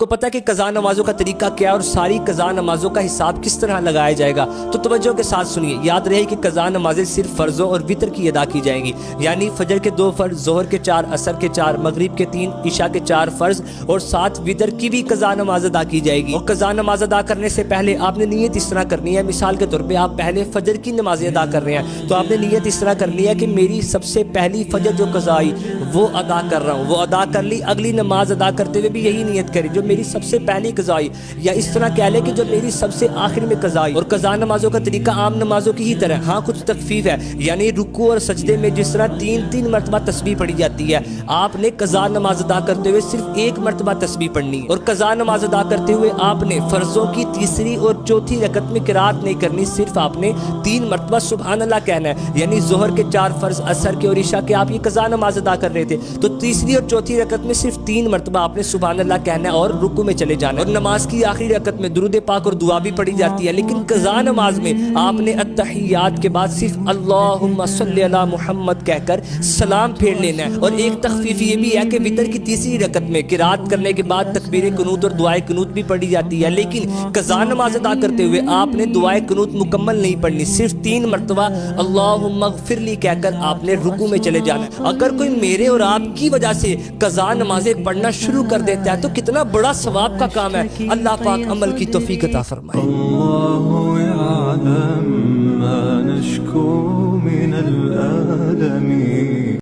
کو پتہ ہے کہ قضا نمازوں کا طریقہ کیا ہے اور ساری قضا نمازوں کا حساب کس طرح لگایا جائے گا؟ تو توجہ کے ساتھ سنیے، یاد رہے کہ قضا نمازیں صرف فرضوں اور وتر کی ادا کی جائیں گی، یعنی فجر کے 2 فرض، ظہر کے 4، عصر کے 4، مغرب کے 3، عشاء کے 4 فرض اور 7 وتر کی بھی قضا نماز ادا کی جائے گی۔ اور قضا نماز ادا کرنے سے پہلے آپ نے نیت اس طرح کرنی ہے، مثال کے طور پہ آپ پہلے فجر کی نمازیں ادا کر رہے ہیں تو آپ نے نیت اس طرح کرنی ہے کہ میری سب سے پہلی فجر جو قضا آئی وہ ادا کر رہا ہوں، وہ ادا کر لی، اگلی نماز ادا کرتے ہوئے بھی یہی نیت کری جو میری سب سے پہلی قضا آئی، یا اس طرح کہہ لے کہ جو میری سب سے آخر میں قضا آئی۔ اور قضا نمازوں کا طریقہ عام نمازوں کی ہی طرح، ہاں کچھ تخفیف ہے، یعنی رکوع اور سجدے میں جس طرح 3 مرتبہ تسبیح پڑھی جاتی ہے، آپ نے قضا نماز ادا کرتے ہوئے صرف 1 مرتبہ تسبیح پڑھنی ہے۔ اور قضا نماز ادا کرتے ہوئے آپ نے فرضوں کی تیسری اور چوتھی رکعت میں قرات نہیں کرنی، صرف آپ نے 3 مرتبہ سبحان اللہ کہنا ہے، یعنی ظہر کے 4 فرض، عصر کے اور عشاء کے آپ یہ قضا نماز ادا کر رہے تھے تو تیسری اور چوتھی رکعت میں صرف 3 مرتبہ آپ نے سبحان اللہ کہنا ہے اور رکوع میں چلے جانا ہے۔ اور نماز کی آخری رکعت میں درود پاک اور دعا بھی پڑھی جاتی ہے، لیکن قضا نماز میں آپ نے التحیات کے بعد صرف اللہم صلی علی محمد کہہ کر سلام پھیر لینا ہے۔ اور ایک تخفیف یہ بھی ہے کہ وتر کی تیسری رکعت میں قرات کرنے کے بعد تکبیر قنوت اور دعائے قنوت بھی پڑھی جاتی ہے، لیکن قضا نماز ادا کرتے ہوئے آپ نے دعائے قنوت مکمل نہیں پڑھنی، صرف 3 مرتبہ اللہم اغفر لی کہہ کر آپ نے رکوع میں چلے جانا ہے۔ اگر کوئی میرے اور آپ کی وجہ سے قضا نمازیں پڑھنا شروع کر دیتا ہے تو کتنا بڑا ثواب کا کام ہے، اللہ پاک عمل کی توفیق عطا فرمائے۔ اللہ یعلم ما نشکو من الآلمین۔